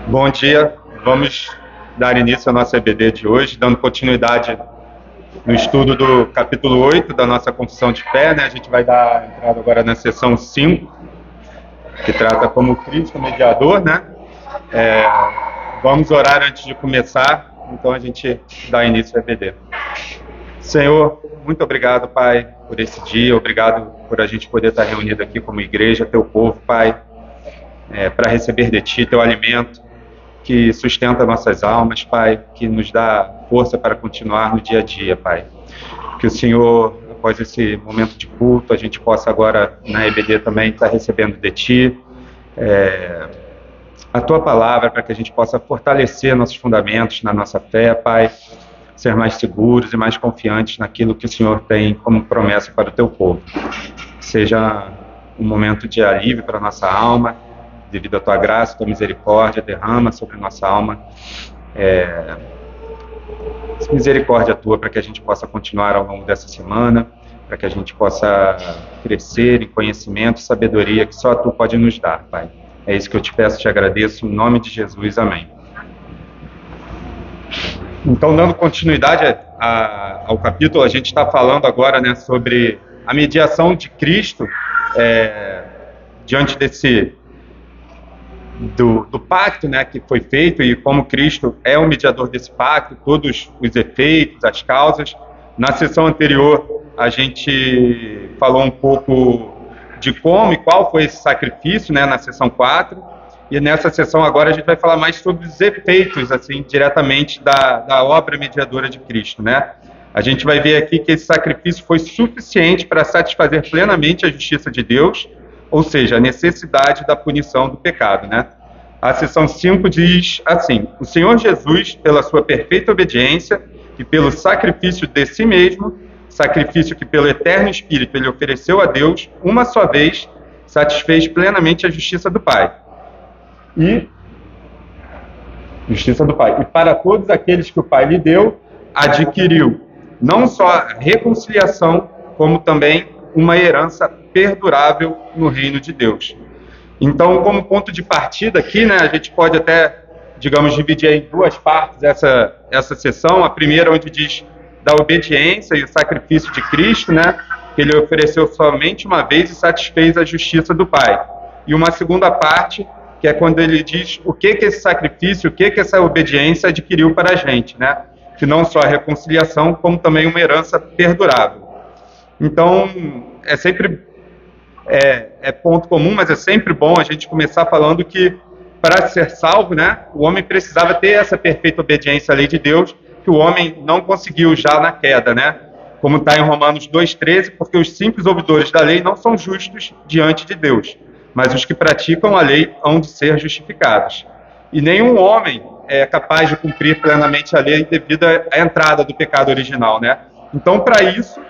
Bom dia, vamos dar início à nossa EBD de hoje, dando continuidade no estudo do capítulo 8 da nossa Confissão de Fé, né? A gente vai dar entrada agora na sessão 5, que trata como Cristo mediador, né? Vamos orar antes de começar, então a gente dá início à EBD. Senhor, muito obrigado, Pai, por esse dia, obrigado por a gente poder estar reunido aqui como igreja, teu povo, Pai, para receber de Ti teu alimento, que sustenta nossas almas, Pai, que nos dá força para continuar no dia a dia, Pai. Que o Senhor, após esse momento de culto, a gente possa agora, na EBD também, estar recebendo de Ti a Tua palavra, para que a gente possa fortalecer nossos fundamentos na nossa fé, Pai, ser mais seguros e mais confiantes naquilo que o Senhor tem como promessa para o Teu povo. Seja um momento de alívio para a nossa alma, devido à Tua graça, Tua misericórdia, derrama sobre nossa alma misericórdia Tua, para que a gente possa continuar ao longo dessa semana, para que a gente possa crescer em conhecimento e sabedoria que só Tu pode nos dar, Pai. É isso que eu te peço, te agradeço, em nome de Jesus, amém. Então, dando continuidade ao capítulo, a gente está falando agora, né, sobre a mediação de Cristo diante do pacto, né, que foi feito, e como Cristo é o mediador desse pacto, todos os efeitos, as causas. Na sessão anterior, a gente falou um pouco de como e qual foi esse sacrifício, né, na sessão 4, e nessa sessão agora a gente vai falar mais sobre os efeitos, assim, diretamente da obra mediadora de Cristo, né? A gente vai ver aqui que esse sacrifício foi suficiente para satisfazer plenamente a justiça de Deus, ou seja, a necessidade da punição do pecado, né? A seção 5 diz assim: o Senhor Jesus, pela sua perfeita obediência e pelo sacrifício de si mesmo, sacrifício que pelo eterno Espírito ele ofereceu a Deus, uma só vez, satisfez plenamente a justiça do Pai. E para todos aqueles que o Pai lhe deu, adquiriu não só a reconciliação, como também uma herança perdurável no reino de Deus. Então, como ponto de partida aqui, né, a gente pode até, digamos, dividir em duas partes essa sessão. A primeira, onde diz da obediência e o sacrifício de Cristo, né, que ele ofereceu somente uma vez e satisfez a justiça do Pai. E uma segunda parte, que é quando ele diz o que esse sacrifício, o que essa obediência adquiriu para a gente, né, que não só a reconciliação, como também uma herança perdurável. Então, é sempre ponto comum, mas é sempre bom a gente começar falando que, para ser salvo, né, o homem precisava ter essa perfeita obediência à lei de Deus, que o homem não conseguiu já na queda, né? Como está em Romanos 2,13, porque os simples ouvidores da lei não são justos diante de Deus, mas os que praticam a lei hão de ser justificados. E nenhum homem é capaz de cumprir plenamente a lei devido à entrada do pecado original, né? Então, para isso,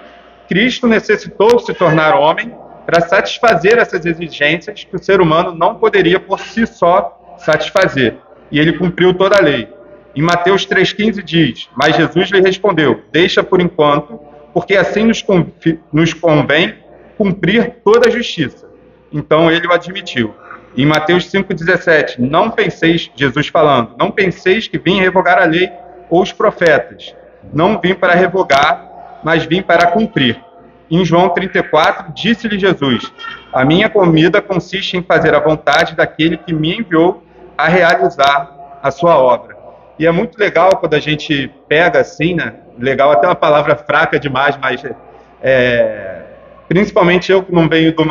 Cristo necessitou se tornar homem para satisfazer essas exigências que o ser humano não poderia por si só satisfazer. E ele cumpriu toda a lei. Em Mateus 3,15 diz: mas Jesus lhe respondeu: deixa por enquanto, porque assim nos convém cumprir toda a justiça. Então ele o admitiu. Em Mateus 5,17, não penseis, Jesus falando, não penseis que vim revogar a lei ou os profetas. Não vim para revogar, mas vim para cumprir. Em João 34, disse-lhe Jesus: a minha comida consiste em fazer a vontade daquele que me enviou a realizar a sua obra. E é muito legal quando a gente pega assim, né? Legal, até uma palavra fraca demais, mas principalmente eu que não venho de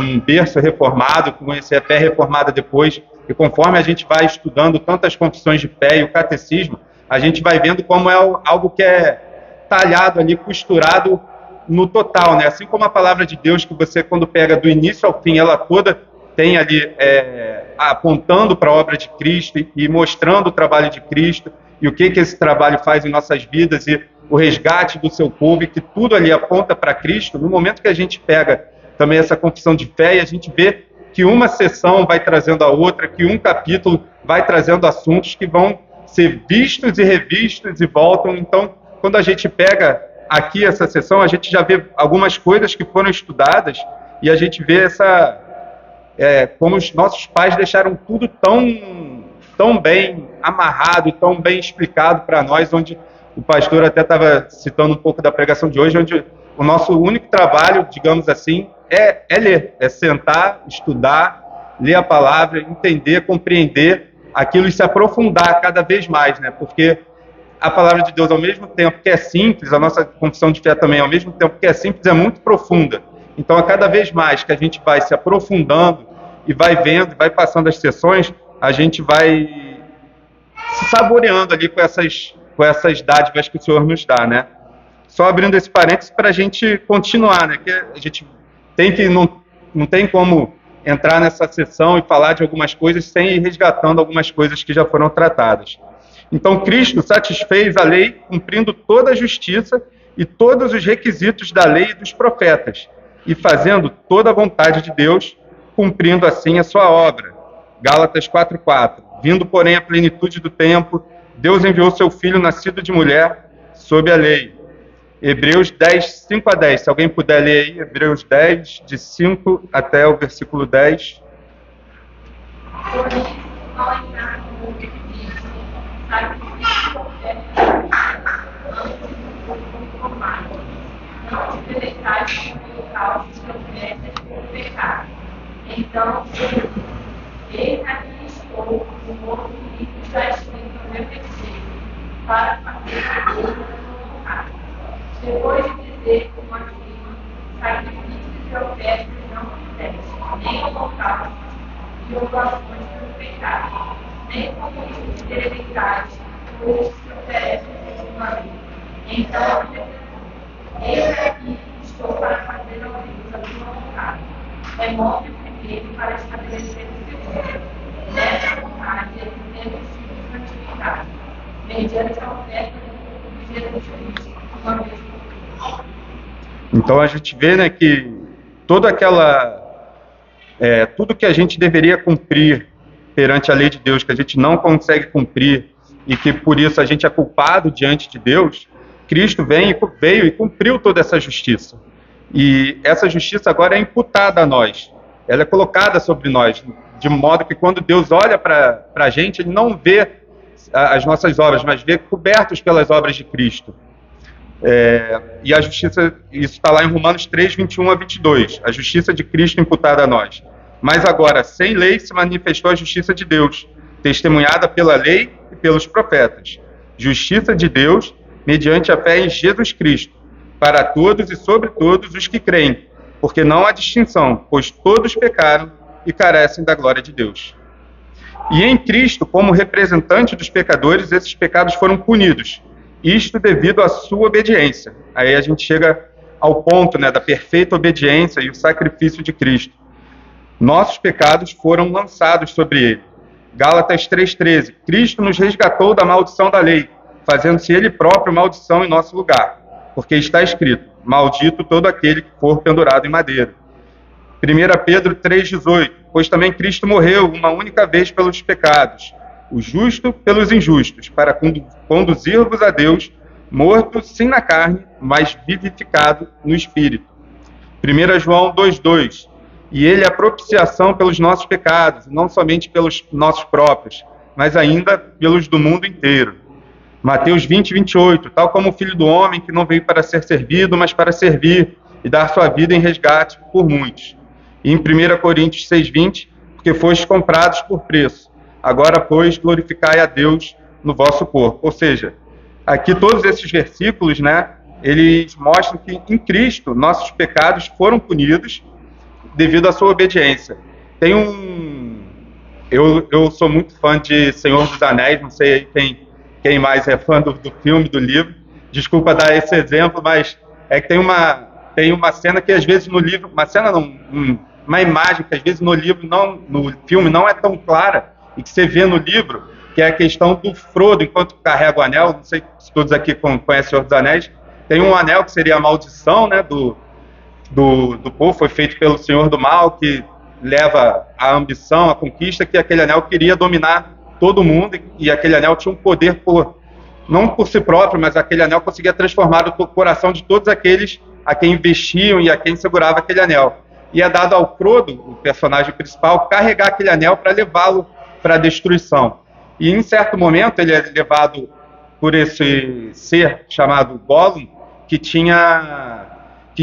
um berço reformado, que conheci a fé reformada depois, e conforme a gente vai estudando tantas confissões de fé e o catecismo, a gente vai vendo como é algo que é talhado ali, costurado no total, né? Assim como a palavra de Deus, que você, quando pega do início ao fim, ela toda tem ali apontando para a obra de Cristo e mostrando o trabalho de Cristo e o que esse trabalho faz em nossas vidas e o resgate do seu povo, e que tudo ali aponta para Cristo. No momento que a gente pega também essa confissão de fé e a gente vê que uma sessão vai trazendo a outra, que um capítulo vai trazendo assuntos que vão ser vistos e revistos e voltam. Então, quando a gente pega aqui essa sessão, a gente já vê algumas coisas que foram estudadas e a gente vê como os nossos pais deixaram tudo tão tão bem amarrado e tão bem explicado para nós, onde o pastor até estava citando um pouco da pregação de hoje, onde o nosso único trabalho, digamos assim, é ler, é sentar, estudar, ler a palavra, entender, compreender aquilo e se aprofundar cada vez mais, né? Porque a palavra de Deus, ao mesmo tempo que é simples, a nossa confissão de fé também, ao mesmo tempo que é simples, é muito profunda. Então, a cada vez mais que a gente vai se aprofundando e vai vendo, vai passando as sessões, a gente vai se saboreando ali com essas dádivas que o Senhor nos dá, né? Só abrindo esse parênteses para a gente continuar, né? Que a gente não tem como entrar nessa sessão e falar de algumas coisas sem ir resgatando algumas coisas que já foram tratadas. Então, Cristo satisfez a lei cumprindo toda a justiça e todos os requisitos da lei e dos profetas, e fazendo toda a vontade de Deus, cumprindo assim a sua obra. Gálatas 4:4. Vindo, porém, a plenitude do tempo, Deus enviou seu Filho, nascido de mulher, sob a lei. Hebreus 10, 5-10. Se alguém puder ler aí, Hebreus 10, de 5 até o versículo 10. Então, eis aqui estou, o morto que está escrito no meu terceiro, para fazer a coisa da vontade. Depois de dizer, como afirma, sacrifícios e ofertas não fizeste, nem holocaustos e oblações pelo pecado, nem comunistas elementais, coisas que se oferecem segundo a lei. Então, eis aqui estou para fazer a tua vontade. Remove o primeiro para estabelecer o segundo. Nessa vontade é que temos sido santificados, mediante a oferta de Jesus Cristo, uma vez por todas. Então a gente vê, né, que tudo que a gente deveria cumprir perante a lei de Deus, que a gente não consegue cumprir e que por isso a gente é culpado diante de Deus, Cristo veio e cumpriu toda essa justiça. E essa justiça agora é imputada a nós. Ela é colocada sobre nós, de modo que quando Deus olha para a gente, Ele não vê as nossas obras, mas vê cobertos pelas obras de Cristo. E a justiça, isso está lá em Romanos 3, 21-22, a justiça de Cristo imputada a nós. Mas agora, sem lei, se manifestou a justiça de Deus, testemunhada pela lei e pelos profetas. Justiça de Deus mediante a fé em Jesus Cristo, para todos e sobre todos os que creem, porque não há distinção, pois todos pecaram e carecem da glória de Deus. E em Cristo, como representante dos pecadores, esses pecados foram punidos, isto devido à sua obediência. Aí a gente chega ao ponto, né, da perfeita obediência e o sacrifício de Cristo. Nossos pecados foram lançados sobre ele. Gálatas 3,13. Cristo nos resgatou da maldição da lei, fazendo-se ele próprio maldição em nosso lugar. Porque está escrito, maldito todo aquele que for pendurado em madeira. 1 Pedro 3,18, pois também Cristo morreu uma única vez pelos pecados, o justo pelos injustos, para conduzir-vos a Deus, morto sim na carne, mas vivificado no Espírito. 1 João 2,2, e ele é a propiciação pelos nossos pecados, não somente pelos nossos próprios, mas ainda pelos do mundo inteiro. Mateus 20, 28, tal como o Filho do Homem, que não veio para ser servido, mas para servir e dar sua vida em resgate por muitos. E em 1 Coríntios 6, 20, porque fostes comprados por preço. Agora, pois, glorificai a Deus no vosso corpo. Ou seja, aqui todos esses versículos, né, eles mostram que em Cristo nossos pecados foram punidos devido à sua obediência. Tem Eu sou muito fã de Senhor dos Anéis, não sei quem mais é fã do filme, do livro. Desculpa dar esse exemplo, mas é que tem uma cena que às vezes no livro, uma imagem que às vezes no filme não é tão clara, e que você vê no livro, que é a questão do Frodo, enquanto carrega o anel. Não sei se todos aqui conhecem o Senhor dos Anéis. Tem um anel que seria a maldição, né, do povo, foi feito pelo Senhor do Mal, que leva a ambição, a conquista, que aquele anel queria dominar todo mundo, e aquele anel tinha um poder não por si próprio, mas aquele anel conseguia transformar o coração de todos aqueles a quem investiam e a quem segurava aquele anel. E é dado ao Frodo, o personagem principal, carregar aquele anel para levá-lo para a destruição. E em certo momento ele é levado por esse ser chamado Gollum, que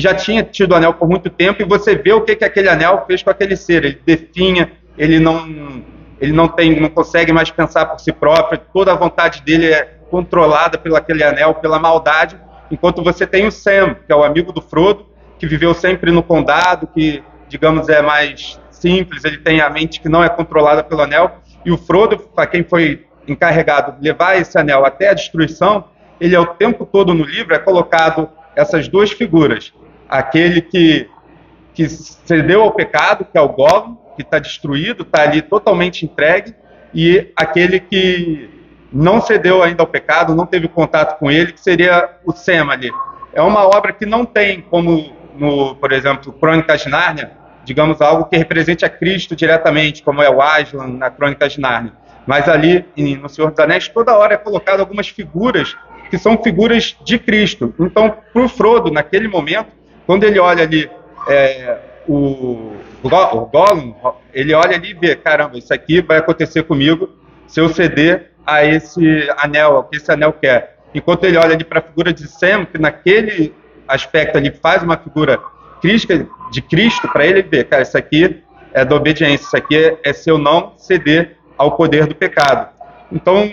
já tinha tido o anel por muito tempo, e você vê o que aquele anel fez com aquele ser. Ele definha, ele não consegue mais pensar por si próprio, toda a vontade dele é controlada pelo aquele anel, pela maldade, enquanto você tem o Sam, que é o amigo do Frodo, que viveu sempre no condado, que, digamos, é mais simples, ele tem a mente que não é controlada pelo anel, e o Frodo, para quem foi encarregado de levar esse anel até a destruição, ele o tempo todo no livro é colocado essas duas figuras, aquele que cedeu ao pecado, que é o Gollum, que está destruído, está ali totalmente entregue, e aquele que não cedeu ainda ao pecado, não teve contato com ele, que seria o Sam ali. É uma obra que não tem, como por exemplo, Crônicas de Nárnia, digamos, algo que represente a Cristo diretamente, como é o Aslan na Crônicas de Nárnia. Mas ali, no Senhor dos Anéis, toda hora é colocado algumas figuras que são figuras de Cristo. Então, para o Frodo, naquele momento, quando ele olha ali o Gollum, ele olha ali e vê, caramba, isso aqui vai acontecer comigo se eu ceder a esse anel, ao que esse anel quer. Enquanto ele olha ali para a figura de Sam, que naquele aspecto ali faz uma figura de Cristo, para ele ver, cara, isso aqui é da obediência, isso aqui é se eu não ceder ao poder do pecado. Então,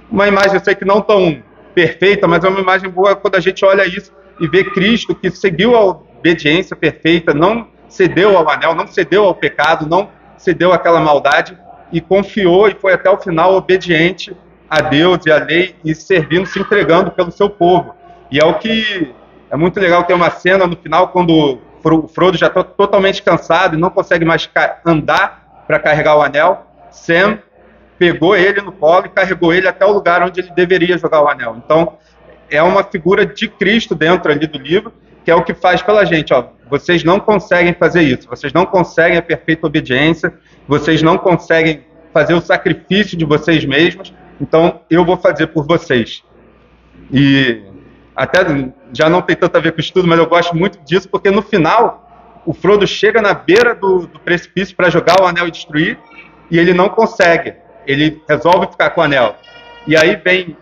uma imagem, eu sei que não tão perfeita, mas é uma imagem boa quando a gente olha isso e vê Cristo que seguiu a obediência perfeita, não cedeu ao anel, não cedeu ao pecado, não cedeu àquela maldade e confiou e foi até o final obediente a Deus e à lei e servindo, se entregando pelo seu povo. E é o que é muito legal ter uma cena no final quando o Frodo já está totalmente cansado e não consegue mais andar para carregar o anel. Sam pegou ele no colo e carregou ele até o lugar onde ele deveria jogar o anel. Então, é uma figura de Cristo dentro ali do livro, que é o que faz pela gente. Ó, vocês não conseguem fazer isso, vocês não conseguem a perfeita obediência, vocês não conseguem fazer o sacrifício de vocês mesmos, então eu vou fazer por vocês. E até já não tem tanto a ver com o estudo, mas eu gosto muito disso, porque no final, o Frodo chega na beira do precipício para jogar o anel e destruir, e ele não consegue. Ele resolve ficar com o anel. E aí vem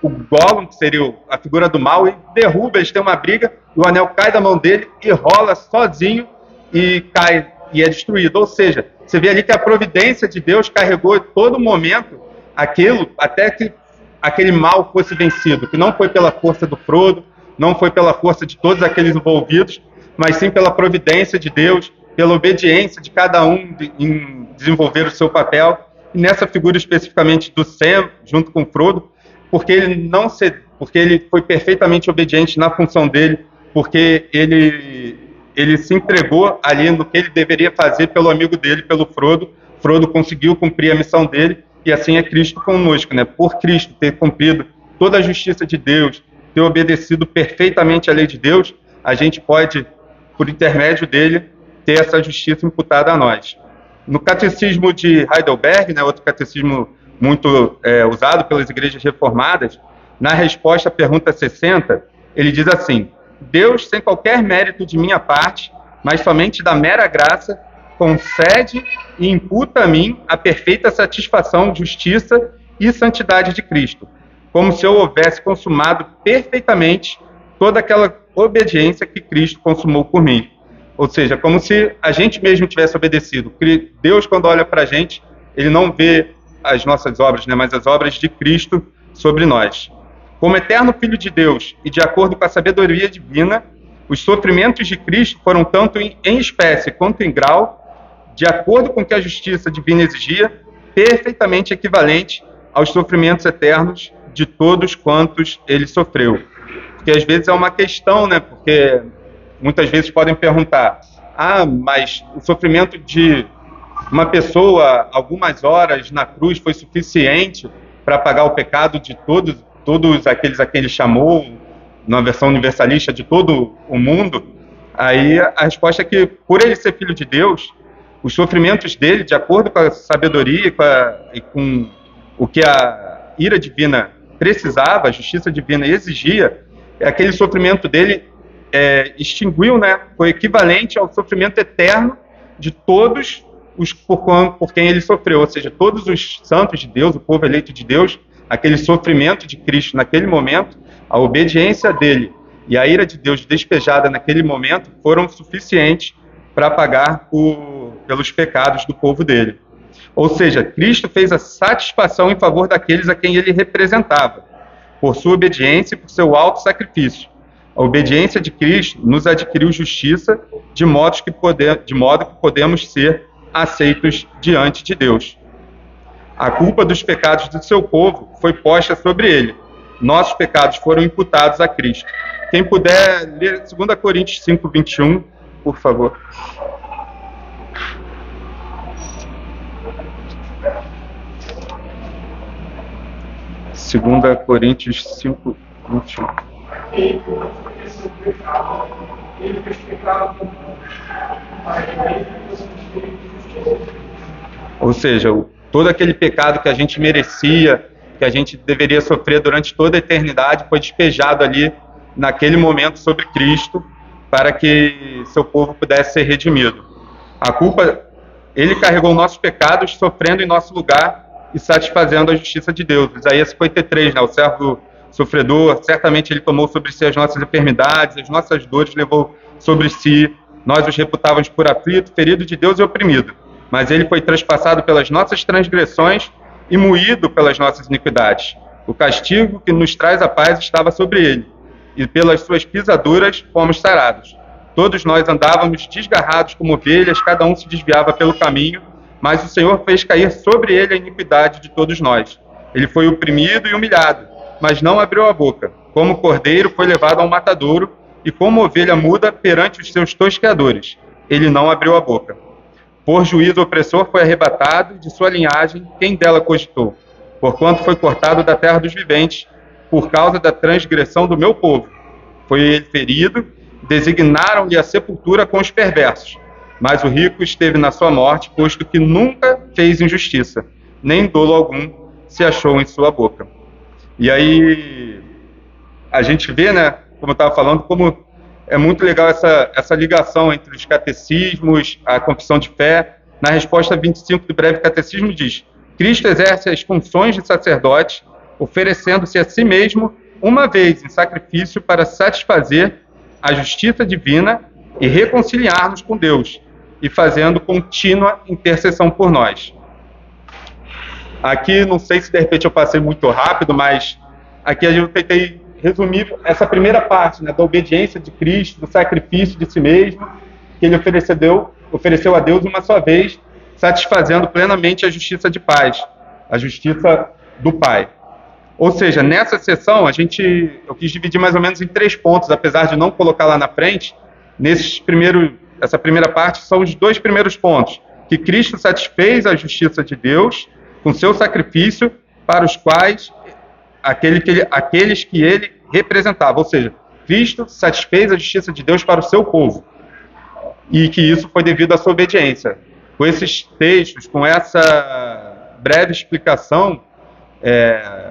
o Gollum, que seria a figura do mal, e derruba, eles têm uma briga, e o anel cai da mão dele e rola sozinho e cai, e é destruído. Ou seja, você vê ali que a providência de Deus carregou em todo momento aquilo, até que aquele mal fosse vencido, que não foi pela força do Frodo, não foi pela força de todos aqueles envolvidos, mas sim pela providência de Deus, pela obediência de cada um em desenvolver o seu papel, e nessa figura especificamente do Sam, junto com o Frodo, porque ele foi perfeitamente obediente na função dele, porque ele se entregou ali no que ele deveria fazer pelo amigo dele, pelo Frodo. Frodo conseguiu cumprir a missão dele, e assim é Cristo conosco, né? Por Cristo ter cumprido toda a justiça de Deus, ter obedecido perfeitamente a lei de Deus, a gente pode, por intermédio dele, ter essa justiça imputada a nós. No Catecismo de Heidelberg, né, outro catecismo muito usado pelas igrejas reformadas, na resposta à pergunta 60, ele diz assim: Deus, sem qualquer mérito de minha parte, mas somente da mera graça, concede e imputa a mim a perfeita satisfação, justiça e santidade de Cristo, como se eu houvesse consumado perfeitamente toda aquela obediência que Cristo consumou por mim. Ou seja, como se a gente mesmo tivesse obedecido. Deus, quando olha para a gente, ele não vê as nossas obras, né, mas as obras de Cristo sobre nós. Como eterno Filho de Deus e de acordo com a sabedoria divina, os sofrimentos de Cristo foram tanto em espécie quanto em grau, de acordo com o que a justiça divina exigia, perfeitamente equivalente aos sofrimentos eternos de todos quantos ele sofreu. Porque às vezes é uma questão, né? Porque muitas vezes podem perguntar: mas o sofrimento de uma pessoa, algumas horas na cruz, foi suficiente para pagar o pecado de todos aqueles a quem ele chamou, na versão universalista, de todo o mundo? Aí a resposta é que, por ele ser filho de Deus, os sofrimentos dele, de acordo com a sabedoria e com o que a ira divina precisava, a justiça divina exigia, aquele sofrimento dele extinguiu, né? Foi equivalente ao sofrimento eterno de todos por quem ele sofreu, ou seja, todos os santos de Deus, o povo eleito de Deus, aquele sofrimento de Cristo naquele momento, a obediência dele e a ira de Deus despejada naquele momento foram suficientes para pagar pelos pecados do povo dele. Ou seja, Cristo fez a satisfação em favor daqueles a quem ele representava, por sua obediência e por seu alto sacrifício. A obediência de Cristo nos adquiriu justiça, de modo que podemos ser aceitos diante de Deus. A culpa dos pecados do seu povo foi posta sobre ele. Nossos pecados foram imputados a Cristo. Quem puder ler 2 Coríntios 5, 21, por favor. 2 Coríntios 5, 21. Ele conheceu o pecado, ele fez pecado por nós, para que ele fosse justiça. Ou seja, todo aquele pecado que a gente merecia, que a gente deveria sofrer durante toda a eternidade, foi despejado ali, naquele momento, sobre Cristo, para que seu povo pudesse ser redimido. A culpa, ele carregou nossos pecados, sofrendo em nosso lugar e satisfazendo a justiça de Deus. Isaías 53, né? O servo sofredor, certamente ele tomou sobre si as nossas enfermidades, as nossas dores levou sobre si. Nós os reputávamos por aflito, ferido de Deus e oprimido. Mas ele foi traspassado pelas nossas transgressões e moído pelas nossas iniquidades. O castigo que nos traz a paz estava sobre ele, e pelas suas pisaduras fomos sarados. Todos nós andávamos desgarrados como ovelhas, cada um se desviava pelo caminho, mas o Senhor fez cair sobre ele a iniquidade de todos nós. Ele foi oprimido e humilhado, mas não abriu a boca. Como cordeiro foi levado ao matadouro, e como ovelha muda perante os seus tosqueadores. Ele não abriu a boca. Por juízo opressor foi arrebatado, de sua linhagem, quem dela cogitou? Porquanto foi cortado da terra dos viventes, por causa da transgressão do meu povo. Foi ele ferido, designaram-lhe a sepultura com os perversos. Mas o rico esteve na sua morte, posto que nunca fez injustiça, nem dolo algum se achou em sua boca. E aí a gente vê, né, como eu estava falando, como é muito legal essa ligação entre os catecismos, a confissão de fé. Na resposta 25 do breve catecismo diz: Cristo exerce as funções de sacerdote, oferecendo-se a si mesmo uma vez em sacrifício para satisfazer a justiça divina e reconciliar-nos com Deus, e fazendo contínua intercessão por nós. Aqui, não sei se de repente eu passei muito rápido, mas aqui eu tentei resumir essa primeira parte, né, da obediência de Cristo, do sacrifício de si mesmo, que ele ofereceu a Deus uma só vez, satisfazendo plenamente a justiça de paz, a justiça do Pai. Ou seja, nessa sessão, eu quis dividir mais ou menos em 3 pontos, apesar de não colocar lá na frente. Essa primeira parte são os 2 primeiros pontos, que Cristo satisfez a justiça de Deus com seu sacrifício para os quais aqueles que ele representava. Ou seja, Cristo satisfez a justiça de Deus para o seu povo, e que isso foi devido à sua obediência. Com esses textos, com essa breve explicação,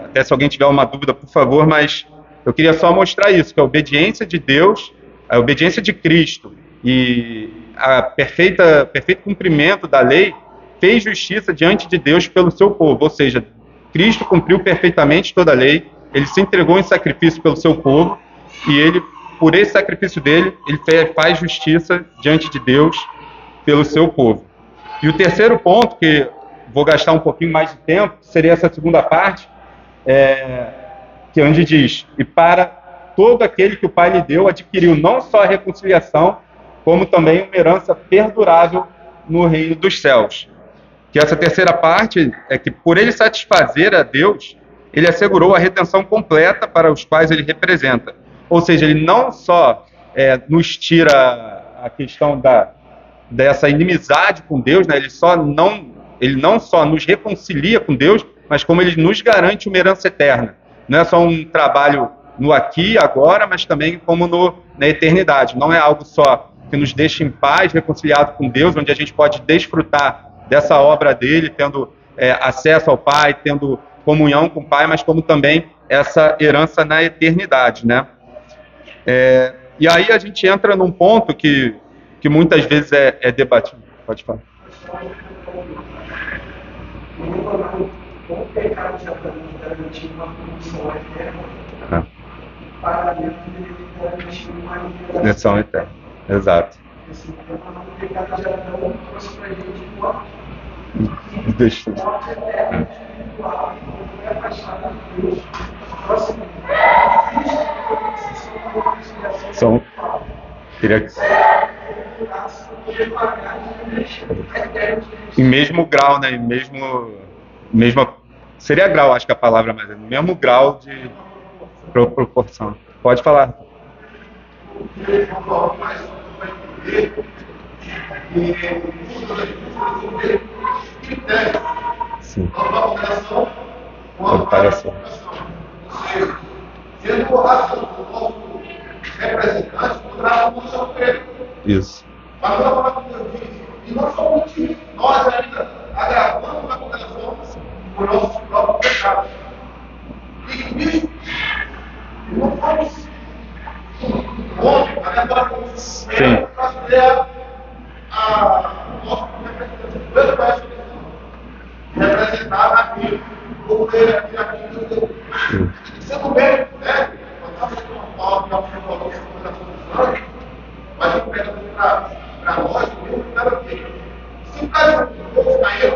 até se alguém tiver uma dúvida, por favor, mas eu queria só mostrar isso, que a obediência de Deus, a obediência de Cristo e a perfeito cumprimento da lei fez justiça diante de Deus pelo seu povo. Ou seja, Cristo cumpriu perfeitamente toda a lei, ele se entregou em sacrifício pelo seu povo, e ele, por esse sacrifício dele, ele faz justiça diante de Deus pelo seu povo. E o terceiro ponto, que vou gastar um pouquinho mais de tempo, seria essa segunda parte, que é onde diz: e para todo aquele que o Pai lhe deu, adquiriu não só a reconciliação, como também uma herança perdurável no reino dos céus. Que essa terceira parte é que, por ele satisfazer a Deus, ele assegurou a redenção completa para os quais ele representa. Ou seja, ele não só nos tira a questão dessa inimizade com Deus, né? Ele não só nos reconcilia com Deus, mas como ele nos garante uma herança eterna. Não é só um trabalho no aqui e agora, mas também como na eternidade. Não é algo só que nos deixa em paz, reconciliado com Deus, onde a gente pode desfrutar dessa obra dele, tendo acesso ao Pai, tendo comunhão com o Pai, mas como também essa herança na eternidade, né? E aí a gente entra num ponto que muitas vezes é debatido. Pode falar. O pecado de Adão garantiu uma punição eterna, Ah, para Deus ele garantiu uma liberação. lição eterna. Exato. Assim, o pecado de Adão trouxe para a gente morte. Deixa. Morte eterna, espiritual, não é afastada de Deus. Próximo. São. Queria que. Em mesmo grau, né? Mesma. Seria grau, acho que a palavra, mas é no mesmo grau de proporção. Pode falar. Sim. Pode parecer. Sendo o nosso representante, poderá funcionar com ele. Isso. Mas quando a palavra de Deus diz, e não somente isso, nós ainda agravamos a condenação por nossos próprios pecados. E com isso, não fomos onde, agora vamos fazer o nosso representante, o mesmo essa questão, representar aquilo, ou ter aqui na vida. Sendo bem, né? Nós estamos com uma pauta que nós falamos sobre a solução, mas eu quero para nós, Deus não era aqui. Se o caso de Deus caiu,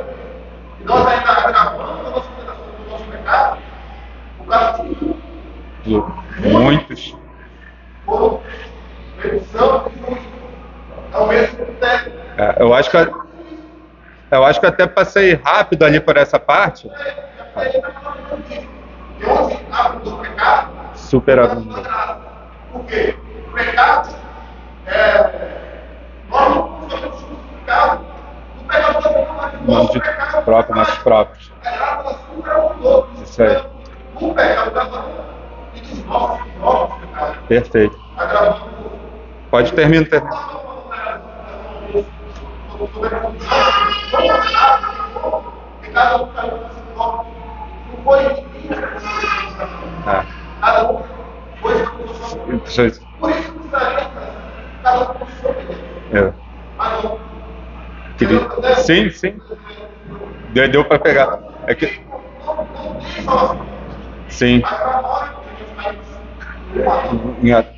e nós ainda agravamos a nossa condenação do nosso pecado, o castigo Muitos. por redução e juízo é o mesmo critério. Eu acho que até passei rápido ali por essa parte. E onde abundou o pecado, Super abundou. por quê? O pecado nós não somos justificados. O pecado também não é de Não nosso de pecado. próprio, nossos próprios. A graça da super abundou. Isso aí. O pecado da mão e dos nossos próprios pecados. Perfeito. Agravando Pode terminar. cada um caiu nesse bloco. Não foi Ah, cada um foi deixa eu- por isso que precisaria cada um com sua vida. eu- Mas não. Sim, sim. Deu para pegar. É que... Não tem salvação. Sim. Mas para nós,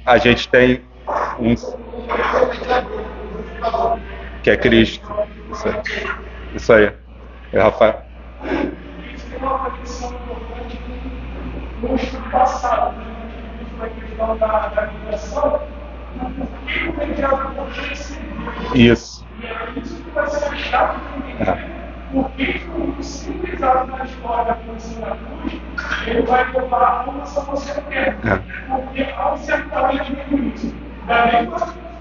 A gente tem um que é Cristo. Isso aí. É, Rafael. Isso tem uma conexão importante com o estudo passado, na questão da migração, por que o mediador recebeu? Isso. E é isso que vai ser a chave de entender por que o simples ato da história da posição da cruz ele vai levar a uma salvação eterna. Porque ao ser talento isso, da mesma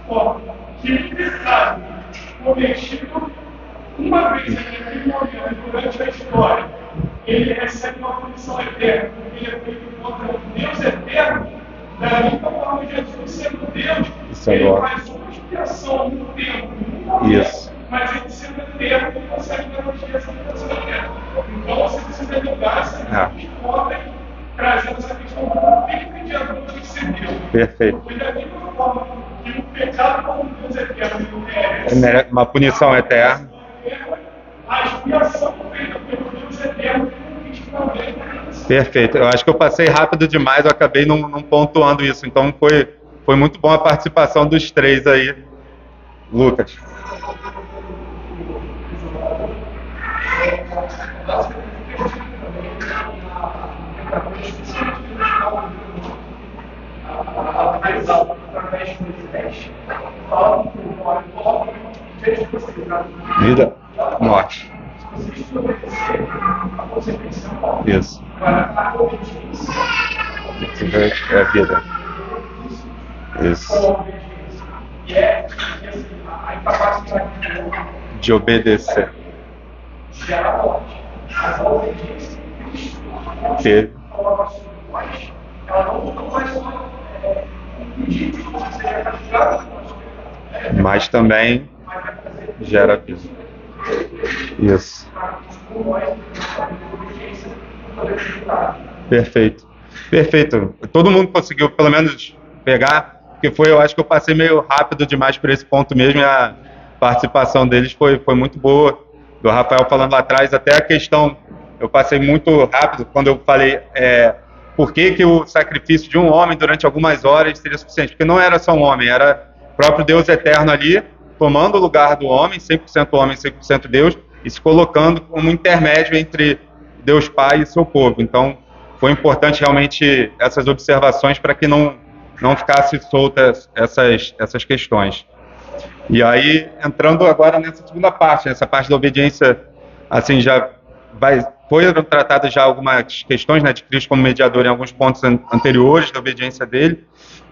forma que o pecado cometido uma vez naquele momento durante a história, ele recebe uma punição eterna, porque ele é feito contra o Deus eterno, da mesma forma Jesus sendo Deus, Isso ele agora. faz uma expiação no tempo, no momento, Isso. mas ele sendo eterno, ele consegue garantir essa punição eterna. Então você precisa ligar essa questão trazendo essa questão do porquê que o mediador recebeu. Perfeito. Porque da mesma forma que o pecado como Deus eterno ele merece, Uma punição eterna. a expiação feita pelo Deus eterno que também. Perfeito. Eu acho que eu passei rápido demais, eu acabei não pontuando isso. Então foi muito bom a participação dos três aí. Lucas. Vida, morte. Isso. É vida. Isso. De obedecer. Ter. Mas também gera vida. Isso. Perfeito. Perfeito. Todo mundo conseguiu pelo menos pegar, porque eu acho que eu passei meio rápido demais por esse ponto mesmo, e a participação deles foi muito boa. do Rafael falando lá atrás, até a questão, eu passei muito rápido quando eu falei por que o sacrifício de um homem durante algumas horas seria suficiente, porque não era só um homem, era o próprio Deus eterno ali, tomando o lugar do homem, 100% homem, 100% Deus, e se colocando como intermédio entre Deus Pai e seu povo. Então, foi importante realmente essas observações para que não ficassem soltas essas questões. E aí, entrando agora nessa segunda parte, essa parte da obediência, assim, foram tratadas já algumas questões, né, de Cristo como mediador em alguns pontos anteriores da obediência dele,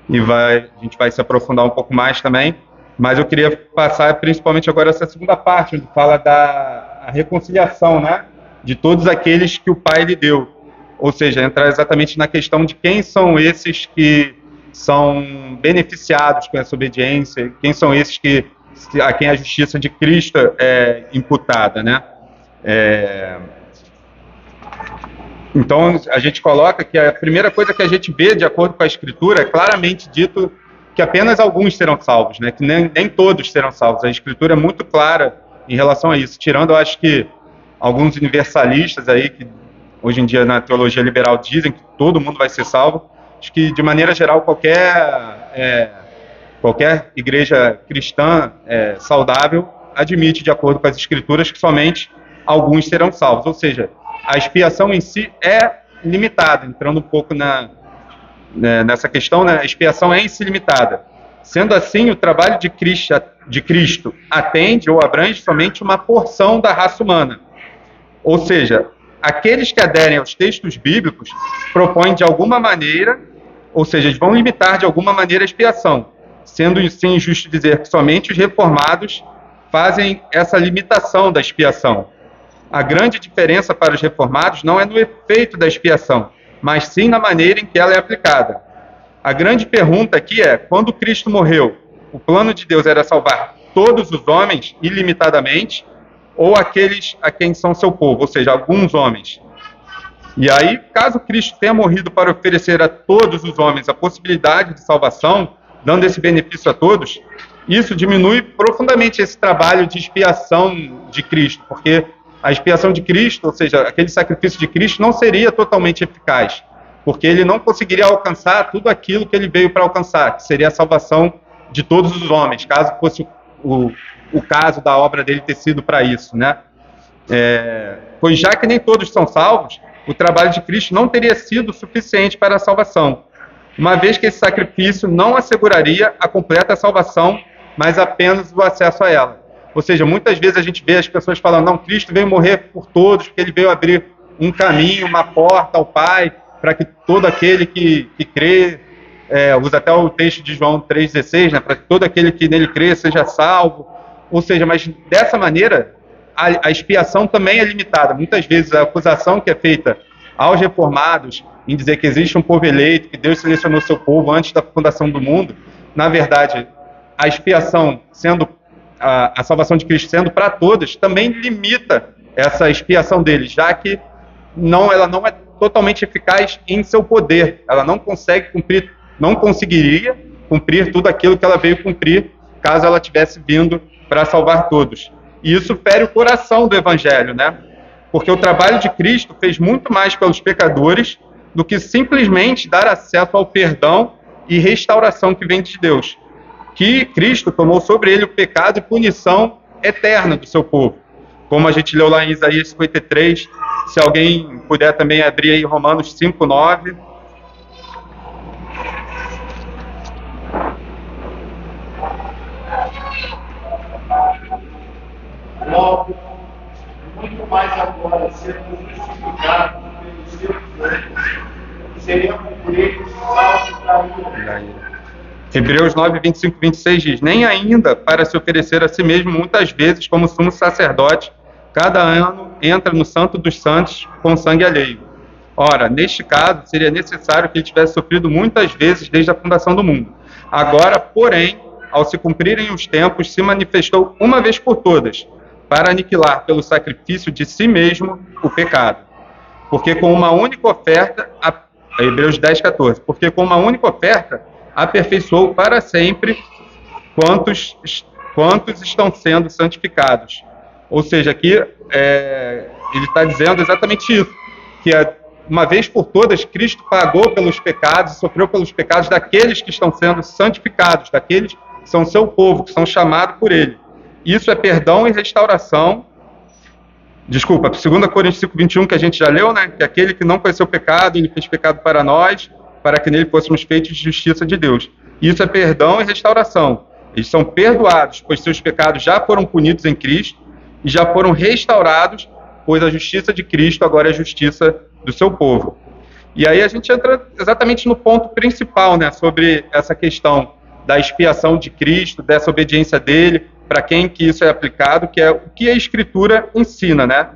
e a gente vai se aprofundar um pouco mais também, mas eu queria passar principalmente agora essa segunda parte, onde fala da reconciliação, né, de todos aqueles que o Pai lhe deu, ou seja, entrar exatamente na questão de quem são esses que são beneficiados com essa obediência, quem são esses a quem a justiça de Cristo é imputada, né? Então, a gente coloca que a primeira coisa que a gente vê, de acordo com a Escritura, é claramente dito que apenas alguns serão salvos, né? Que nem todos serão salvos. A Escritura é muito clara em relação a isso, tirando, eu acho que, alguns universalistas aí, que hoje em dia na teologia liberal dizem que todo mundo vai ser salvo. Acho que, de maneira geral, qualquer igreja cristã saudável admite, de acordo com as Escrituras, que somente alguns serão salvos. Ou seja, a expiação em si é limitada, entrando um pouco nessa questão, né? A expiação é em si limitada. Sendo assim, o trabalho de Cristo atende ou abrange somente uma porção da raça humana. Ou seja, aqueles que aderem aos textos bíblicos propõem de alguma maneira, ou seja, eles vão limitar de alguma maneira a expiação, sendo sim injusto dizer que somente os reformados fazem essa limitação da expiação. A grande diferença para os reformados não é no efeito da expiação, mas sim na maneira em que ela é aplicada. A grande pergunta aqui é, quando Cristo morreu, o plano de Deus era salvar todos os homens ilimitadamente, ou aqueles a quem são seu povo, ou seja, alguns homens. E aí, caso Cristo tenha morrido para oferecer a todos os homens a possibilidade de salvação, dando esse benefício a todos, isso diminui profundamente esse trabalho de expiação de Cristo, porque a expiação de Cristo, ou seja, aquele sacrifício de Cristo, não seria totalmente eficaz, porque ele não conseguiria alcançar tudo aquilo que ele veio para alcançar, que seria a salvação de todos os homens, caso fosse o caso da obra dele ter sido para isso, né? Pois já que nem todos são salvos, o trabalho de Cristo não teria sido suficiente para a salvação, uma vez que esse sacrifício não asseguraria a completa salvação, mas apenas o acesso a ela. Ou seja, muitas vezes a gente vê as pessoas falando, não, Cristo veio morrer por todos, porque ele veio abrir um caminho, uma porta ao Pai, para que todo aquele que crê, usa até o texto de João 3,16, né, para que todo aquele que nele crê seja salvo. Ou seja, mas dessa maneira, a expiação também é limitada. Muitas vezes a acusação que é feita aos reformados em dizer que existe um povo eleito, que Deus selecionou seu povo antes da fundação do mundo, na verdade, a expiação sendo, a salvação de Cristo sendo para todos, também limita essa expiação deles, já que ela não é totalmente eficaz em seu poder. Ela não conseguiria cumprir tudo aquilo que ela veio cumprir, caso ela tivesse vindo para salvar todos. E isso fere o coração do Evangelho, né? Porque o trabalho de Cristo fez muito mais pelos pecadores do que simplesmente dar acesso ao perdão e restauração que vem de Deus. Que Cristo tomou sobre ele o pecado e punição eterna do seu povo. Como a gente leu lá em Isaías 53, se alguém puder também abrir aí Romanos 5:9. Logo, muito mais agora, sermos justificados pelos seus méritos, seremos por eles salvos da ira. Hebreus 9, 25 e 26 diz, nem ainda para se oferecer a si mesmo muitas vezes como sumo sacerdote, cada ano entra no santo dos santos com sangue alheio. Ora, neste caso, seria necessário que ele tivesse sofrido muitas vezes desde a fundação do mundo. Agora, porém, ao se cumprirem os tempos, se manifestou uma vez por todas, para aniquilar pelo sacrifício de si mesmo o pecado. Porque com uma única oferta, Hebreus 10, 14, porque com uma única oferta, aperfeiçoou para sempre quantos estão sendo santificados. Ou seja, aqui ele está dizendo exatamente isso, que uma vez por todas, Cristo pagou pelos pecados, sofreu pelos pecados daqueles que estão sendo santificados, daqueles que são seu povo, que são chamados por ele. Isso é perdão e restauração. Desculpa, 2 Coríntios 5:21, que a gente já leu, né? Que aquele que não conheceu o pecado, ele fez pecado para nós, para que nele fôssemos feitos de justiça de Deus. Isso é perdão e restauração. Eles são perdoados, pois seus pecados já foram punidos em Cristo e já foram restaurados, pois a justiça de Cristo agora é a justiça do seu povo. E aí a gente entra exatamente no ponto principal, né, sobre essa questão da expiação de Cristo, dessa obediência dele, para quem que isso é aplicado, que é o que a Escritura ensina, né?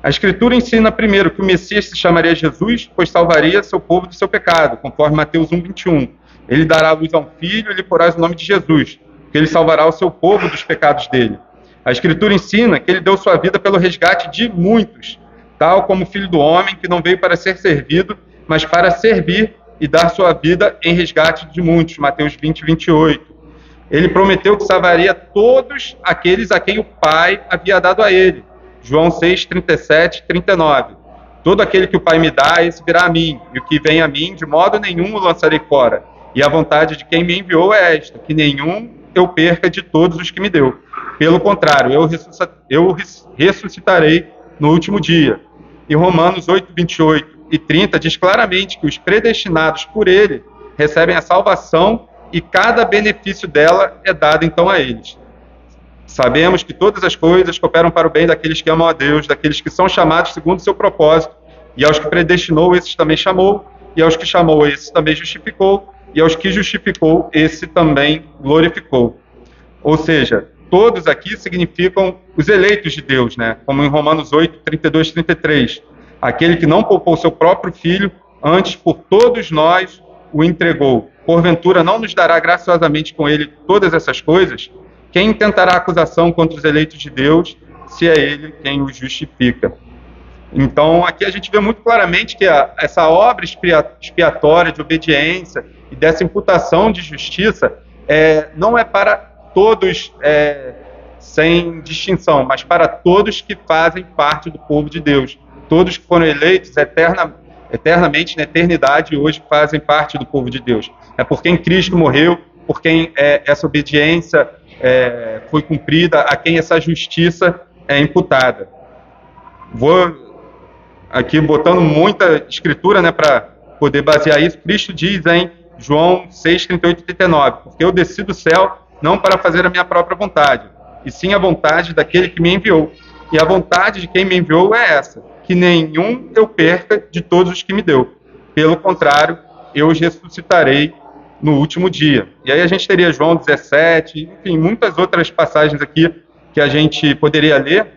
A Escritura ensina primeiro que o Messias se chamaria Jesus, pois salvaria seu povo do seu pecado, conforme Mateus 1:21. Ele dará luz a um filho e lhe porás o nome de Jesus, que ele salvará o seu povo dos pecados dele. A Escritura ensina que ele deu sua vida pelo resgate de muitos, tal como o Filho do Homem, que não veio para ser servido, mas para servir e dar sua vida em resgate de muitos. Mateus 20:28. Ele prometeu que salvaria todos aqueles a quem o Pai havia dado a ele. João 6:37-39. Todo aquele que o Pai me dá, esse virá a mim, e o que vem a mim, de modo nenhum o lançarei fora. E a vontade de quem me enviou é esta, que nenhum eu perca de todos os que me deu. Pelo contrário, eu ressuscitarei no último dia. E Romanos 8:28 e 30 diz claramente que os predestinados por ele recebem a salvação e cada benefício dela é dado então a eles. Sabemos que todas as coisas cooperam para o bem daqueles que amam a Deus, daqueles que são chamados segundo o seu propósito, e aos que predestinou, esses também chamou, e aos que chamou, esses também justificou, e aos que justificou, esse também glorificou. Ou seja, todos aqui significam os eleitos de Deus, né? Como em Romanos 8:32-33. Aquele que não poupou seu próprio filho, antes por todos nós o entregou. Porventura não nos dará graciosamente com ele todas essas coisas? Quem intentará acusação contra os eleitos de Deus, se é ele quem os justifica? Então, aqui a gente vê muito claramente que essa obra expiatória de obediência e dessa imputação de justiça não é para todos sem distinção, mas para todos que fazem parte do povo de Deus. Todos que foram eleitos eternamente, na eternidade, hoje fazem parte do povo de Deus. É por quem Cristo morreu, por quem essa obediência foi cumprida, a quem essa justiça é imputada. Vou aqui botando muita escritura, né, para poder basear isso. Cristo diz em João 6:38-39, porque eu desci do céu não para fazer a minha própria vontade, e sim a vontade daquele que me enviou. E a vontade de quem me enviou é essa, que nenhum eu perca de todos os que me deu. Pelo contrário, eu os ressuscitarei no último dia. E aí a gente teria João 17, enfim, muitas outras passagens aqui que a gente poderia ler,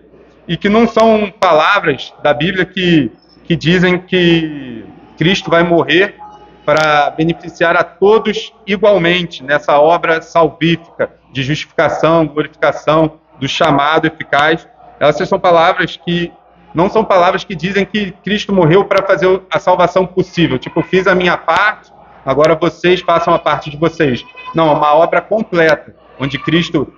e que não são palavras da Bíblia que dizem que Cristo vai morrer para beneficiar a todos igualmente nessa obra salvífica de justificação, glorificação, do chamado eficaz. Essas são palavras que não são palavras que dizem que Cristo morreu para fazer a salvação possível. Tipo, fiz a minha parte, agora vocês façam a parte de vocês. Não, é uma obra completa, onde Cristo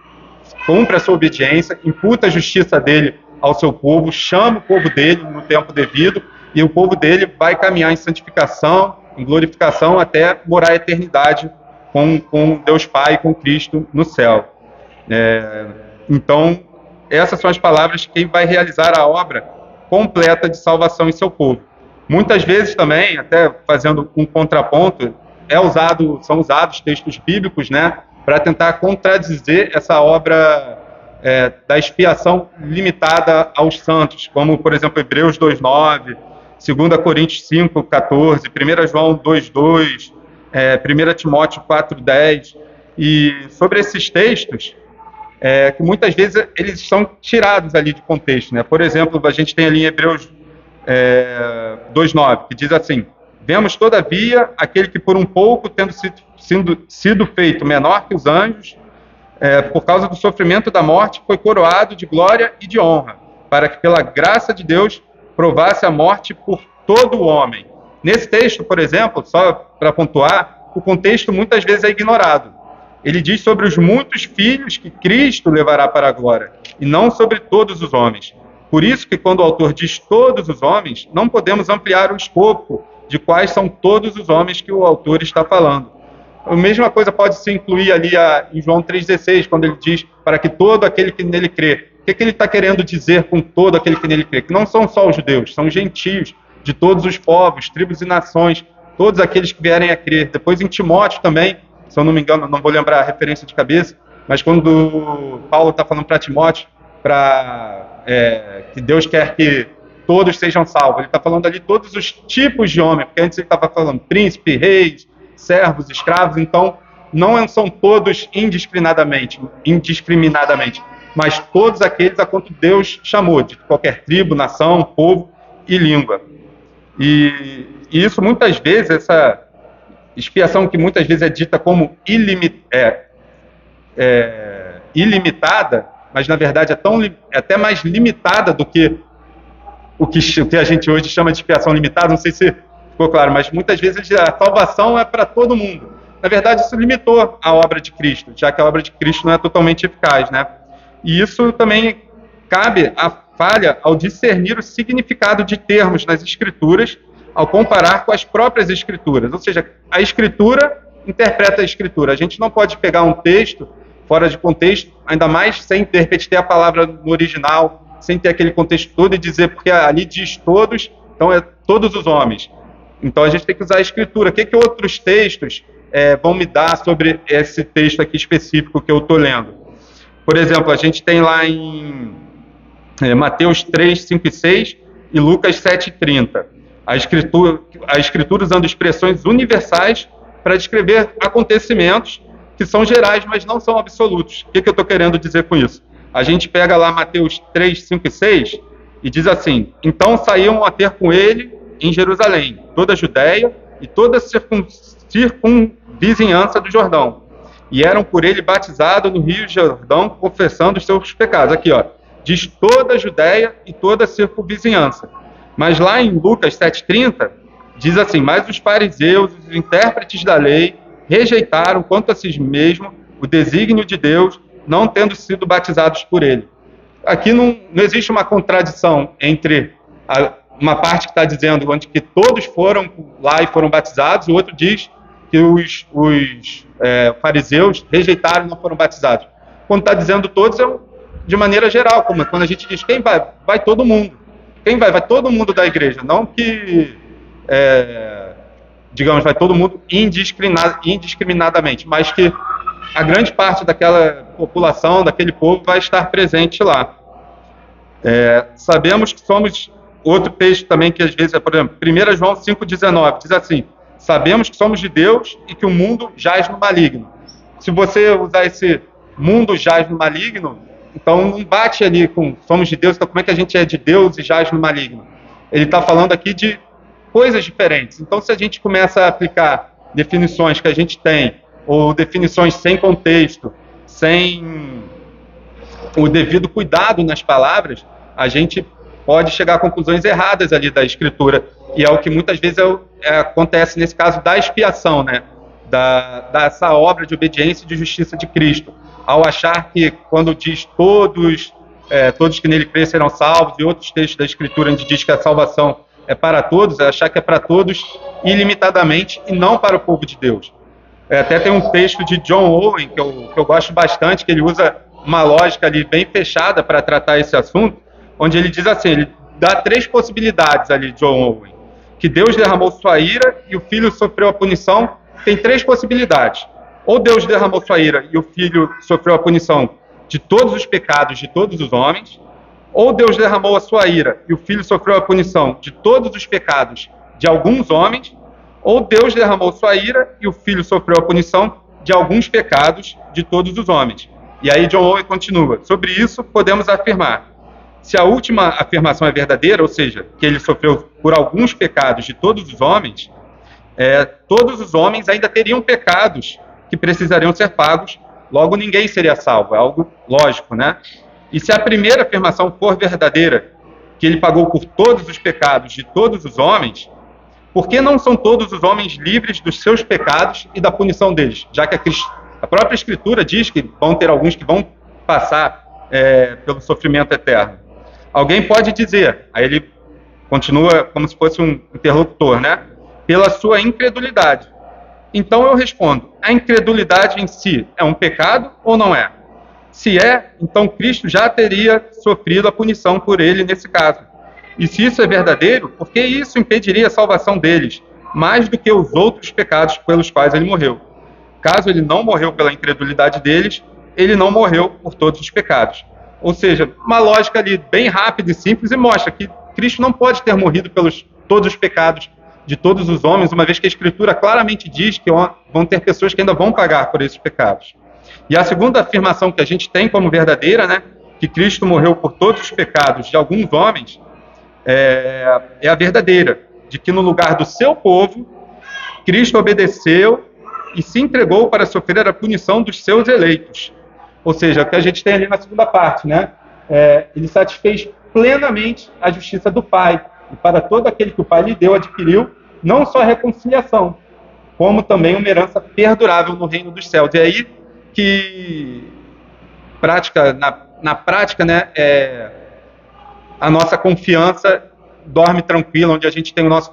cumpre a sua obediência, imputa a justiça dele ao seu povo, chama o povo dele no tempo devido, e o povo dele vai caminhar em santificação, em glorificação, até morar a eternidade com Deus Pai, com Cristo no céu. Então, essas são as palavras de quem vai realizar a obra completa de salvação em seu povo. Muitas vezes também, até fazendo um contraponto, são usados textos bíblicos, né, para tentar contradizer essa obra da expiação limitada aos santos, como, por exemplo, Hebreus 2:9, 2 Coríntios 5:14, 1 João 2:2, 1 Timóteo 4:10, e sobre esses textos, que muitas vezes eles são tirados ali de contexto, né? Por exemplo, a gente tem ali em Hebreus 2:9, que diz assim: vemos todavia aquele que por um pouco, tendo sido feito menor que os anjos, por causa do sofrimento da morte, foi coroado de glória e de honra, para que pela graça de Deus provasse a morte por todo o homem. Nesse texto, por exemplo, só para pontuar, o contexto muitas vezes é ignorado. Ele diz sobre os muitos filhos que Cristo levará para a glória. e não sobre todos os homens. Por isso que quando o autor diz todos os homens, não podemos ampliar o escopo de quais são todos os homens que o autor está falando. A mesma coisa pode se incluir ali em João 3,16, quando ele diz para que todo aquele que nele crê. O que ele está querendo dizer com todo aquele que nele crê? Que não são só os judeus, são gentios de todos os povos, tribos e nações, todos aqueles que vierem a crer. Depois em Timóteo também, se eu não me engano, não vou lembrar a referência de cabeça, mas quando Paulo está falando para Timóteo, que Deus quer que todos sejam salvos, ele está falando ali todos os tipos de homem, porque antes ele estava falando príncipe, reis, servos, escravos, então não são todos indiscriminadamente, mas todos aqueles a quanto Deus chamou, de qualquer tribo, nação, povo e língua. E isso muitas vezes, essa expiação que muitas vezes é dita como ilimitada, mas na verdade é até mais limitada do que o que a gente hoje chama de expiação limitada, não sei se ficou claro, mas muitas vezes a salvação é para todo mundo. Na verdade, isso limitou a obra de Cristo, já que a obra de Cristo não é totalmente eficaz, né? E isso também cabe à falha ao discernir o significado de termos nas Escrituras, ao comparar com as próprias Escrituras. Ou seja, a Escritura interpreta a Escritura. A gente não pode pegar um texto fora de contexto, ainda mais sem, de repente, ter a palavra no original, sem ter aquele contexto todo e dizer, porque ali diz todos, então é todos os homens. Então a gente tem que usar a Escritura. O que outros textos vão me dar sobre esse texto aqui específico que eu estou lendo? Por exemplo, a gente tem lá em Mateus 3, 5 e 6 e Lucas 7 e 30. A Escritura usando expressões universais para descrever acontecimentos que são gerais, mas não são absolutos. O que eu estou querendo dizer com isso? A gente pega lá Mateus 3, 5 e 6 e diz assim: então saíam a ter com ele em Jerusalém, toda a Judéia e toda a circunvizinhança do Jordão. E eram por ele batizados no rio Jordão, confessando os seus pecados. Aqui, ó, diz toda a Judéia e toda a circunvizinhança. Mas lá em Lucas 7,30, diz assim: mas os fariseus, os intérpretes da lei, rejeitaram quanto a si mesmo o desígnio de Deus, não tendo sido batizados por ele. Aqui não existe uma contradição entre uma parte que está dizendo onde que todos foram lá e foram batizados, e o outro diz que os fariseus rejeitaram e não foram batizados. Quando está dizendo todos, é de maneira geral, como quando a gente diz quem vai, vai todo mundo. Quem vai? Vai todo mundo da igreja, não que, digamos, vai todo mundo indiscriminadamente, mas que a grande parte daquela população, daquele povo, vai estar presente lá. Sabemos que somos... Outro texto também que às vezes por exemplo, 1 João 5,19, diz assim: sabemos que somos de Deus e que o mundo jaz no maligno. Se você usar esse mundo jaz no maligno, então não bate ali com somos de Deus, então como é que a gente é de Deus e jaz no maligno? Ele está falando aqui de coisas diferentes. Então se a gente começa a aplicar definições que a gente tem, ou definições sem contexto, sem o devido cuidado nas palavras, a gente pode chegar a conclusões erradas ali da Escritura, e é o que muitas vezes acontece nesse caso da expiação, né? Dessa obra de obediência e de justiça de Cristo, ao achar que quando diz todos que nele crêem serão salvos, e outros textos da Escritura onde diz que a salvação é para todos, é achar que é para todos ilimitadamente e não para o povo de Deus. Até tem um texto de John Owen que eu gosto bastante, que ele usa uma lógica ali bem fechada para tratar esse assunto, onde ele diz assim, ele dá 3 possibilidades ali, John Owen, que Deus derramou sua ira e o Filho sofreu a punição. Tem 3 possibilidades: ou Deus derramou sua ira e o Filho sofreu a punição de todos os pecados de todos os homens, ou Deus derramou a sua ira e o Filho sofreu a punição de todos os pecados de alguns homens, ou Deus derramou sua ira e o Filho sofreu a punição de alguns pecados de todos os homens. E aí John Owen continua: sobre isso podemos afirmar, se a última afirmação é verdadeira, ou seja, que ele sofreu por alguns pecados de todos os homens, todos os homens ainda teriam pecados que precisariam ser pagos, logo ninguém seria salvo, é algo lógico, né? E se a primeira afirmação for verdadeira, que ele pagou por todos os pecados de todos os homens, por que não são todos os homens livres dos seus pecados e da punição deles? Já que a própria Escritura diz que vão ter alguns que vão passar pelo sofrimento eterno? Alguém pode dizer, aí ele continua como se fosse um interlocutor, né? Pela sua incredulidade. Então eu respondo, a incredulidade em si é um pecado ou não é? Se é, então Cristo já teria sofrido a punição por ele nesse caso. E se isso é verdadeiro, por que isso impediria a salvação deles, mais do que os outros pecados pelos quais ele morreu? Caso ele não morreu pela incredulidade deles, ele não morreu por todos os pecados. Ou seja, uma lógica ali bem rápida e simples, e mostra que Cristo não pode ter morrido pelos todos os pecados de todos os homens, uma vez que a Escritura claramente diz que vão ter pessoas que ainda vão pagar por esses pecados. E a segunda afirmação que a gente tem como verdadeira, né, que Cristo morreu por todos os pecados de alguns homens, é a verdadeira, de que no lugar do seu povo, Cristo obedeceu e se entregou para sofrer a punição dos seus eleitos. Ou seja, o que a gente tem ali na segunda parte, né? Ele satisfez plenamente a justiça do Pai, e para todo aquele que o Pai lhe deu, adquiriu não só a reconciliação, como também uma herança perdurável no reino dos céus. E aí que na prática, né, a nossa confiança dorme tranquila, onde a gente tem o nosso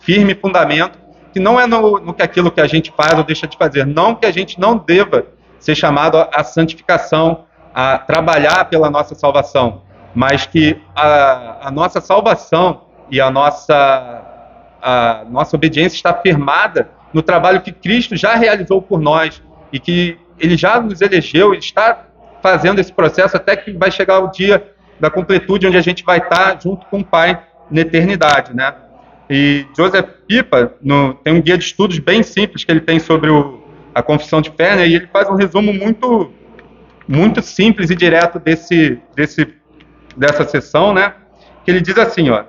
firme fundamento, que não é no que aquilo que a gente faz ou deixa de fazer, não que a gente não deva ser chamado à santificação, a trabalhar pela nossa salvação, mas que a nossa salvação e a nossa obediência está firmada no trabalho que Cristo já realizou por nós e que Ele já nos elegeu e está fazendo esse processo até que vai chegar o dia da completude, onde a gente vai estar junto com o Pai na eternidade, né? E Joseph Pipa tem um guia de estudos bem simples que ele tem sobre a confissão de fé, né? E ele faz um resumo muito, muito simples e direto dessa sessão, né? Que ele diz assim, ó,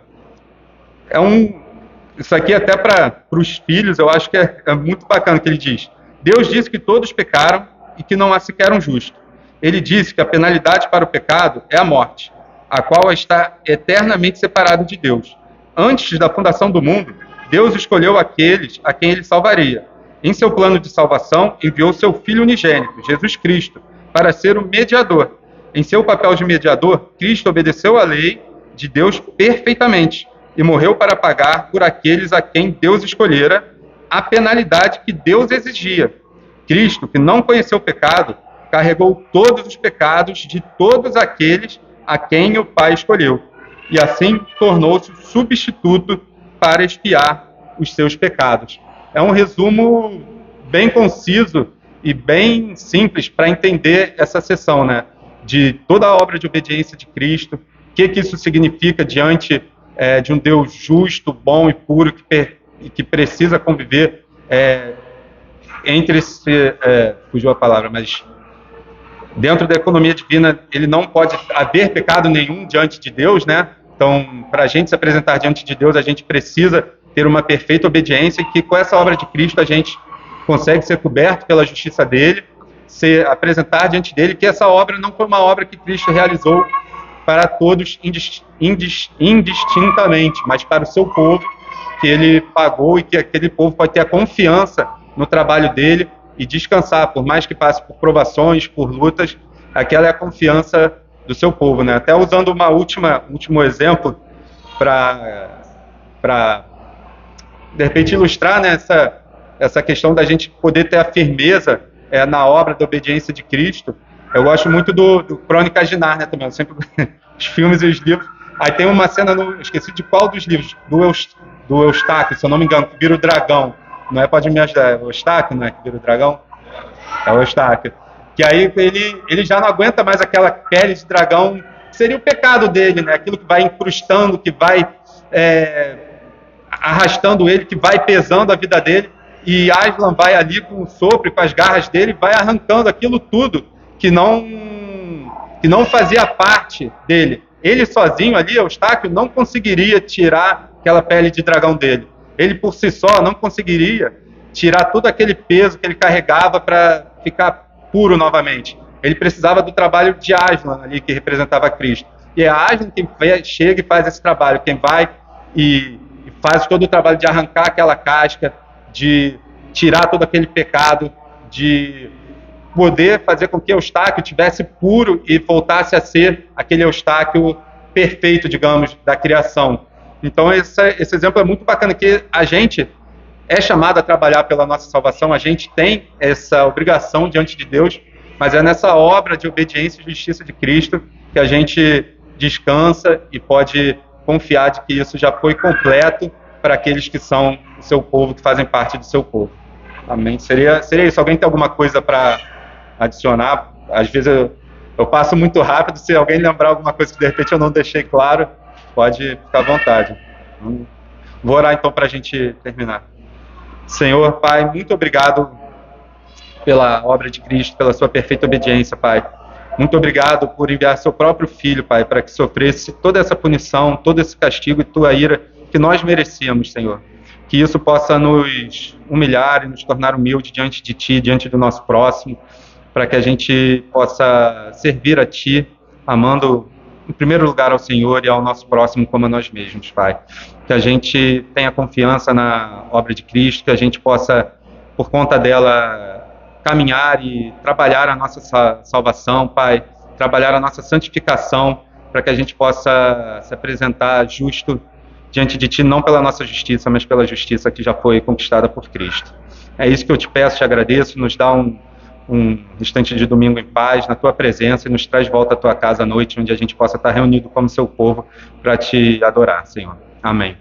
isso aqui até para os filhos, eu acho que é muito bacana que ele diz: Deus disse que todos pecaram e que não há sequer um justo. Ele disse que a penalidade para o pecado é a morte, a qual está eternamente separado de Deus. Antes da fundação do mundo, Deus escolheu aqueles a quem Ele salvaria. Em seu plano de salvação, enviou seu Filho unigênito, Jesus Cristo, para ser o mediador. Em seu papel de mediador, Cristo obedeceu à lei de Deus perfeitamente e morreu para pagar por aqueles a quem Deus escolhera a penalidade que Deus exigia. Cristo, que não conheceu o pecado, carregou todos os pecados de todos aqueles a quem o Pai escolheu, e assim tornou-se substituto para expiar os seus pecados. É um resumo bem conciso e bem simples para entender essa sessão, né? De toda a obra de obediência de Cristo, o que isso significa diante de um Deus justo, bom e puro, que precisa conviver fugiu a palavra, mas dentro da economia divina, ele não pode haver pecado nenhum diante de Deus, né? Então, para a gente se apresentar diante de Deus, a gente precisa ter uma perfeita obediência, e que com essa obra de Cristo a gente consegue ser coberto pela justiça dele, se apresentar diante dele, que essa obra não foi uma obra que Cristo realizou para todos indistintamente, mas para o seu povo, que ele pagou, e que aquele povo pode ter a confiança no trabalho dele e descansar, por mais que passe por provações, por lutas, aquela é a confiança do seu povo, né? Até usando um último exemplo para de repente ilustrar, né, essa questão da gente poder ter a firmeza na obra da obediência de Cristo. Eu gosto muito do Crônicas de Nárnia também, sempre os filmes e os livros. Aí tem uma cena, esqueci de qual dos livros, do Eustáquio, se eu não me engano, que vira o dragão. Não pode me ajudar, é o Eustáquio, não é, que vira o dragão? É o Eustáquio. Que aí ele já não aguenta mais aquela pele de dragão, que seria o pecado dele, né? Aquilo que vai incrustando, que vai arrastando ele, que vai pesando a vida dele, e Aslan vai ali com o sopro e com as garras dele, vai arrancando aquilo tudo que não fazia parte dele. Ele sozinho ali, Eustáquio, não conseguiria tirar aquela pele de dragão dele. Ele por si só não conseguiria tirar todo aquele peso que ele carregava para ficar puro novamente. Ele precisava do trabalho de Aslan ali, que representava Cristo. E é Aslan quem chega e faz esse trabalho, quem vai e faz todo o trabalho de arrancar aquela casca, de tirar todo aquele pecado, de poder fazer com que Eustáquio tivesse puro e voltasse a ser aquele Eustáquio perfeito, digamos, da criação. Então esse exemplo é muito bacana, que a gente é chamado a trabalhar pela nossa salvação, a gente tem essa obrigação diante de Deus, mas é nessa obra de obediência e justiça de Cristo que a gente descansa e pode confiar de que isso já foi completo para aqueles que são o seu povo, que fazem parte do seu povo. Amém? Seria isso. Alguém tem alguma coisa para adicionar? Às vezes eu passo muito rápido, se alguém lembrar alguma coisa que de repente eu não deixei claro, pode ficar à vontade. Vou orar então para a gente terminar. Senhor, Pai, muito obrigado pela obra de Cristo, pela sua perfeita obediência, Pai. Muito obrigado por enviar seu próprio Filho, Pai, para que sofresse toda essa punição, todo esse castigo e tua ira que nós merecíamos, Senhor. Que isso possa nos humilhar e nos tornar humildes diante de Ti, diante do nosso próximo, para que a gente possa servir a Ti, amando em primeiro lugar ao Senhor e ao nosso próximo como a nós mesmos, Pai. Que a gente tenha confiança na obra de Cristo, que a gente possa, por conta dela, caminhar e trabalhar a nossa salvação, Pai, trabalhar a nossa santificação, para que a gente possa se apresentar justo diante de Ti, não pela nossa justiça, mas pela justiça que já foi conquistada por Cristo. É isso que eu te peço, te agradeço, nos dá um restante de domingo em paz, na Tua presença, e nos traz de volta à Tua casa à noite, onde a gente possa estar reunido como Seu povo para Te adorar, Senhor. Amém.